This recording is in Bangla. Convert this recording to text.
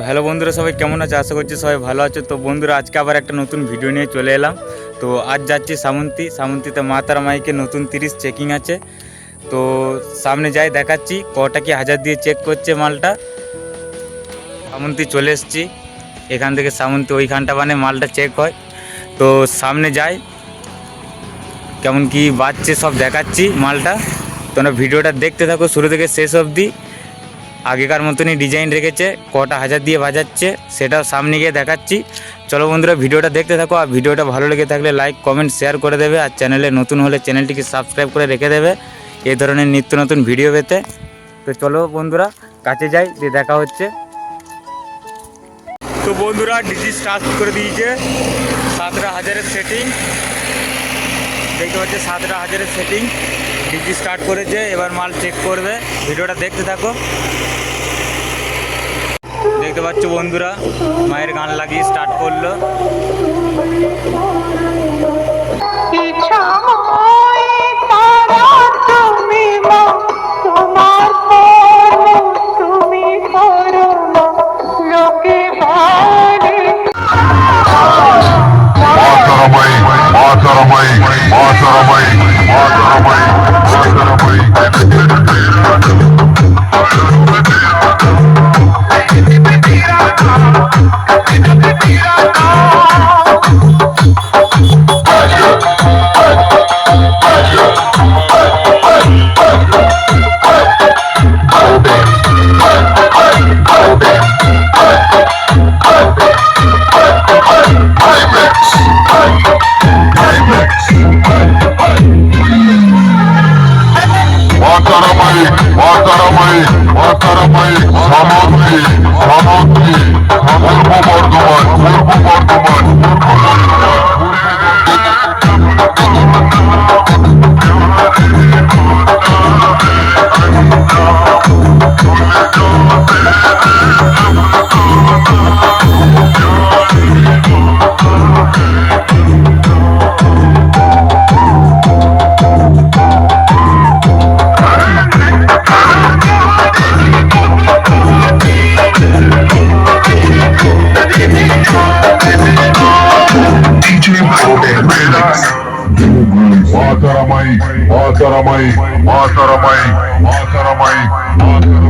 হ্যালো বন্ধুরা, সবাই কেমন আছে? আশা করছি সবাই ভালো আছে। তো বন্ধুরা, আজকে আবার একটা নতুন ভিডিও নিয়ে চলে এলাম। তো আজ যাচ্ছি সামন্তীতে মা তারা মাইকে নতুন 30 চেকিং আছে। তো সামনে যাই, দেখাচ্ছি কটা কি হাজার দিয়ে চেক করছে মালটা। সামন্তী চলে এসেছি, এখান থেকে সামন্তী ওইখানটা মানে মালটা চেক হয়। তো সামনে যাই, কেমন কি বাজছে সব দেখাচ্ছি মালটা। তোমরা ভিডিওটা দেখতে থাকো শুরু থেকে শেষ অবধি। আগেকার মতনই ডিজাইন রেখেছে, কটা হাজার দিয়ে বাজাচ্ছে সেটাও সামনে গিয়ে দেখাচ্ছি। চলো বন্ধুরা, ভিডিওটা দেখতে থাকো। আর ভিডিওটা ভালো লেগে থাকলে লাইক কমেন্ট শেয়ার করে দেবে। আর চ্যানেলে নতুন হলে চ্যানেলটিকে সাবস্ক্রাইব করে রেখে দেবে এই ধরনের নিত্য নতুন ভিডিও পেতে। তো চলো বন্ধুরা, কাছে যাই, দিয়ে দেখা হচ্ছে। তো বন্ধুরা, ডিজি স্টার্ট করে দিয়েছে 17,000-এর সেটিং। দেখতে পাচ্ছি 17,000-এর সেটিং ডিজি স্টার্ট করেছে। এবার মাল চেক করবে, ভিডিওটা দেখতে থাকো। দেখতে পাচ্ছ বন্ধুরা, মায়ের গান লাগিয়ে স্টার্ট করলো। Mataramai, Mataramai, Mataramai, Mataramai, Mataramai.